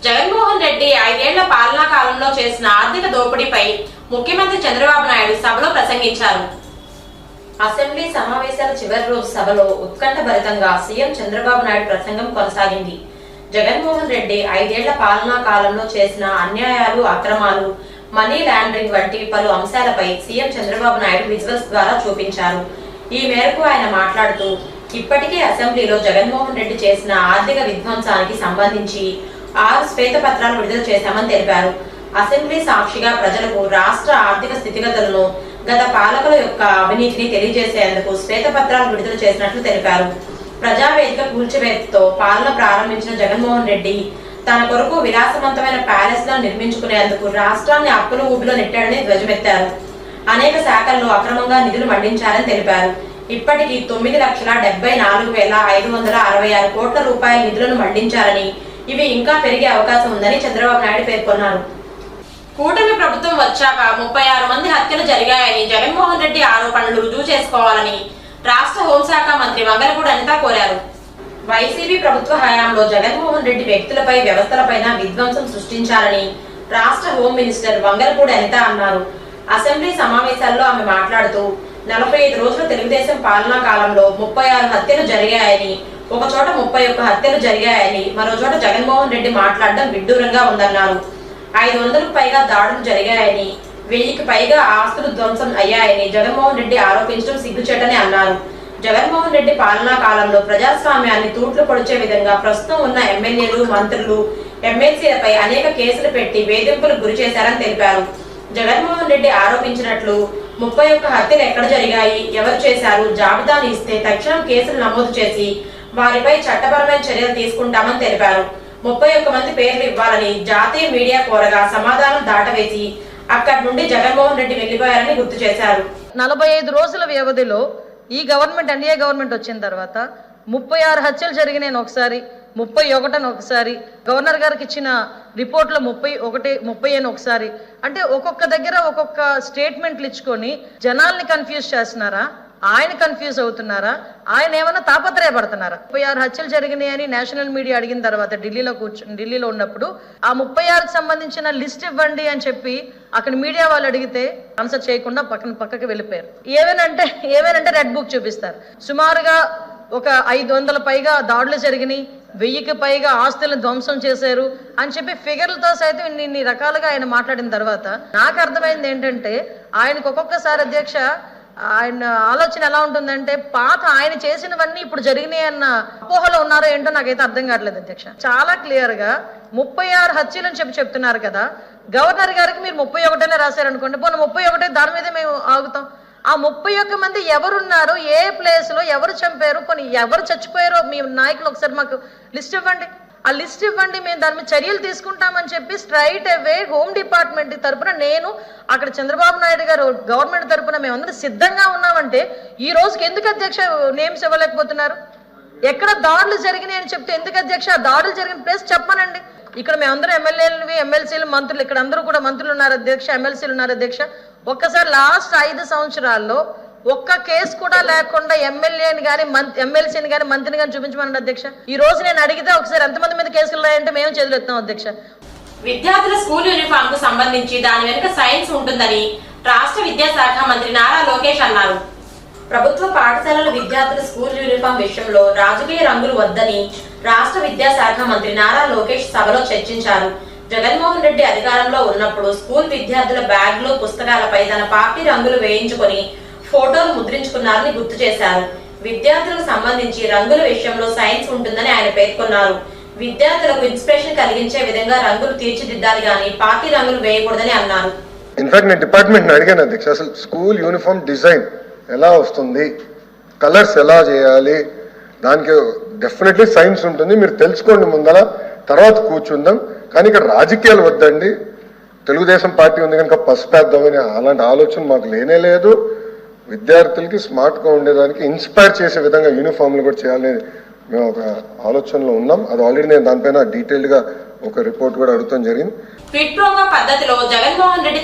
జగన్మోహన్ రెడ్డి 5 ఏళ్ల పాలనా కాలంలో చేసిన ఆర్థిక దోపిడీపై ముఖ్యమంత్రి చంద్రబాబు నాయుడు సభలో ప్రసంగించారు. అసెంబ్లీ సమావేశాల చివరి రోజు సభలో ఉత్కంఠభరితంగా సీఎం చంద్రబాబు నాయుడు ప్రసంగం కొనసాగింది. జగన్మోహన్ రెడ్డి 5 ఏళ్ల పాలనా కాలంలో చేసిన అన్యాయాలు, అక్రమాలు, మనీ లాండరింగ్ వంటి పలు అంశాలపై సీఎం చంద్రబాబు నాయుడు విజువల్స్ ద్వారా చూపించారు. ఈ మేరకు ఆయన మాట్లాడుతూ, ఇప్పటికే అసెంబ్లీలో జగన్మోహన్ రెడ్డి చేసిన ఆర్థిక విధ్వంసానికి సంబంధించి 6 శ్వేతపత్రాలు విడుదల చేశామని తెలిపారు. అసెంబ్లీ సాక్షిగా ప్రజలకు రాష్ట్ర ఆర్థిక స్థితిగతులను, గత పాలకుల యొక్క అవినీతిని తెలియజేసేందుకు శ్వేతపత్రాలు విడుదల చేసినట్లు తెలిపారు. ప్రజావేదిక కూల్చివేతతో పాలన ప్రారంభించిన జగన్మోహన్ రెడ్డి తన కొరకు విలాసవంతమైన ప్యాలెస్ లను నిర్మించుకునేందుకు రాష్ట్రాన్ని అప్పుల ఊబిలో నెట్టాడని ధ్వజమెత్తారు. అనేక శాఖల్లో అక్రమంగా నిధులు మళ్లించారని తెలిపారు. ఇప్పటికీ 9,74,566 కోట్ల రూపాయల నిధులను మళ్లించారని, ఇవి ఇంకా పెరిగే అవకాశం ఉందని చంద్రబాబు నాయుడు పేర్కొన్నారు. కూటమి ప్రభుత్వం వచ్చాక 36 మంది హత్యలు జరిగాయని జగన్మోహన్ రెడ్డి ఆరోపణలు రుజువు చేసుకోవాలని రాష్ట్ర హోంశాఖ మంత్రి వంగలపూడి అనిత కోరారు. వైసీపీ ప్రభుత్వ హయాంలో జగన్మోహన్ రెడ్డి వ్యక్తులపై, వ్యవస్థలపైన విధ్వంసం సృష్టించారని రాష్ట్ర హోం మినిస్టర్ వంగలపూడి అనిత అన్నారు. అసెంబ్లీ సమావేశాల్లో ఆమె మాట్లాడుతూ, 45 రోజుల తెలుగుదేశం పాలనా కాలంలో 36 హత్యలు జరిగాయని, ఒక చోట 31 హత్యలు జరిగాయని, మరో చోట జగన్మోహన్ రెడ్డి మాట్లాడడం విడ్డూరంగా ఉందన్నారు. 500కు పైగా దాడులు జరిగాయని, 1000కి పైగా ఆస్తులు ధ్వంసం అయ్యాయని జగన్మోహన్ రెడ్డి ఆరోపించడం సిగ్గుచేటని అన్నారు. జగన్మోహన్ రెడ్డి పాలనా కాలంలో ప్రజాస్వామ్యాన్ని తూట్లు పొడిచే విధంగా ప్రస్తుతం ఉన్న ఎమ్మెల్యేలు, మంత్రులు, ఎమ్మెల్సీలపై అనేక కేసులు పెట్టి వేధింపులకు గురి చేశారని తెలిపారు. జగన్మోహన్ రెడ్డి ఆరోపించినట్లు 31 హత్యలు ఎక్కడ జరిగాయి, ఎవరు చేశారు, జాబితాను ఇస్తే తక్షణం కేసులు నమోదు చేసి వారిపై చట్టపరమైన చర్యలు తీసుకుంటామని తెలిపారు. 31 మంది పేర్లు ఇవ్వాలని జాతీయ మీడియా కోరగా సమాధానం దాటవేసి అక్కడి నుండి జగన్మోహన్ రెడ్డి వెళ్లిపోయారని గుర్తు చేశారు. 45 రోజుల వ్యవధిలో ఈ గవర్నమెంట్, ఎన్డీఏ గవర్నమెంట్ వచ్చిన తర్వాత 36 హత్యలు జరిగినాయి ఒకసారి, 31 ఒకసారి, గవర్నర్ గారికి ఇచ్చిన రిపోర్ట్లో 30 అని ఒకసారి. అంటే ఒక్కొక్క దగ్గర ఒక్కొక్క స్టేట్మెంట్లు ఇచ్చుకొని జనాల్ని కన్ఫ్యూజ్ చేస్తున్నారా, ఆయన కన్ఫ్యూజ్ అవుతున్నారా, ఆయన ఏమైనా తాపత్రయపడుతున్నారా? 36 హత్యలు జరిగినాయని నేషనల్ మీడియా అడిగిన తర్వాత ఢిల్లీలో ఉన్నప్పుడు ఆ 36కి సంబంధించిన లిస్ట్ ఇవ్వండి అని చెప్పి అక్కడ మీడియా వాళ్ళు అడిగితే ఆన్సర్ చేయకుండా పక్కకి వెళ్ళిపోయారు. ఏమేనంటే రెడ్ బుక్ చూపిస్తారు. సుమారుగా ఒక 500 పైగా దాడులు జరిగినాయి, 1000కి పైగా ఆస్తులను ధ్వంసం చేశారు అని చెప్పి ఫిగర్లతో సైతం ఇన్ని రకాలుగా ఆయన మాట్లాడిన తర్వాత నాకు అర్థమైంది ఏంటంటే, ఆయనకు ఒక్కొక్కసారి అధ్యక్ష ఆయన ఆలోచన ఎలా ఉంటుందంటే, పాత ఆయన చేసినవన్నీ ఇప్పుడు జరిగినాయి అన్న అపోహలో ఉన్నారో ఏంటో నాకైతే అర్థం కావట్లేదు అధ్యక్ష. చాలా క్లియర్ గా 36 హత్యలు అని చెప్తున్నారు కదా. గవర్నర్ గారికి మీరు 31 రాశారనుకోండి, పోనీ 31 దాని మీద మేము ఆగుతాం. ఆ 31 మంది ఎవరున్నారు, ఏ ప్లేస్ లో ఎవరు చంపారు, పోనీ ఎవరు చచ్చిపోయారో మీ నాయకులు ఒకసారి మాకు లిస్ట్ ఇవ్వండి. ఆ లిస్ట్ ఇవ్వండి, మేము దాని మీద చర్యలు తీసుకుంటామని చెప్పి స్ట్రైట్ అవే హోమ్ డిపార్ట్మెంట్ తరపున, నేను అక్కడ చంద్రబాబు నాయుడు గారు గవర్నమెంట్ తరపున మేమందరం సిద్ధంగా ఉన్నామంటే ఈ రోజుకి ఎందుకు అధ్యక్ష నేమ్స్ ఇవ్వలేకపోతున్నారు? ఎక్కడ దాడులు జరిగినాయి అని చెప్తే ఎందుకు అధ్యక్ష ఆ దాడులు జరిగిన ప్లేస్ చెప్పనండి. ఇక్కడ మేమందరం ఎమ్మెల్యేలు, ఎమ్మెల్సీలు, మంత్రులు, ఇక్కడ అందరూ కూడా మంత్రులు ఉన్నారు అధ్యక్ష, ఎమ్మెల్సీలు ఉన్నారు అధ్యక్ష. ఒక్కసారి లాస్ట్ 5 సంవత్సరాల్లో ఒక్క కేసు కూడా లేకుండా ఎమ్మెల్యేని కానీ, ఎమ్మెల్సీని కానీ, మంత్రిని కానీ చూపించమనండి అధ్యక్ష. ఈ రోజు నేను అడిగితే ఒకసారి ఎంతమంది మీద కేసులు ఉన్నాయంటే మేము చేతులెత్తాం అధ్యక్ష. విద్యార్థుల స్కూల్ యూనిఫామ్ కు సంబంధించి దాని వెనుక సైన్స్ ఉంటుందని రాష్ట్ర విద్యాశాఖ మంత్రి నారా లోకేష్ అన్నారు. ప్రభుత్వ పాఠశాలల విద్యార్థుల స్కూల్ యూనిఫామ్ విషయంలో రాజకీయ రంగులు వద్దని రాష్ట్ర విద్యాశాఖ మంత్రి నారా లోకేష్ సభలో చర్చించారు. జగన్మోహన్ రెడ్డి అధికారంలో ఉన్నప్పుడు స్కూల్ విద్యార్థుల బ్యాగ్లు, పుస్తకాలపై తన పార్టీ రంగులు వేయించుకొని ఫోటోలు ముద్రించుకున్నారని గుర్తు చేశారు. విద్యార్థులకు సంబంధించి రంగుల విషయంలో సైన్స్ ఉంటుందని ఆయన పేర్కొన్నారు. విద్యార్థులకు ఇన్స్పిరేషన్ కలిగించే విధంగా రంగులు తీర్చిదిద్దాలి గాని పార్టీ రంగులు వేయకూడదని అన్నారు. ఇన్ఫాక్ట్ నేను డిపార్ట్మెంట్ అడిగాను అధ్యక్ష, అసలు స్కూల్ యూనిఫామ్ డిజైన్ ఎలా వస్తుంది, కలర్స్ ఎలా చేయాలి, దానికి డెఫినెట్లీ సైన్స్ ఉంటుంది, మీరు తెలుసుకోండి ముందర, తర్వాత కూర్చుందాం. కానీ ఇక్కడ రాజకీయాలు వద్దండి, తెలుగుదేశం పార్టీ ఉంది కనుక పసుపేద్దామని అలాంటి ఆలోచన మాకు లేనే లేదు. విద్యార్థులకి స్మార్ట్గా ఉండేదానికి ఇన్స్పైర్ చేసే విధంగా యూనిఫామ్లు కూడా చేయాలని మేము ఒక ఆలోచనలో ఉన్నాం. అది ఆల్రెడీ నేను దానిపైన డీటెయిల్డ్ గా ఒక రిపోర్ట్ కూడా అడుగుతాం జరిగింది. ఫిట్ ప్రోగా పద్ధతిలో జగన్మోహన్ రెడ్డి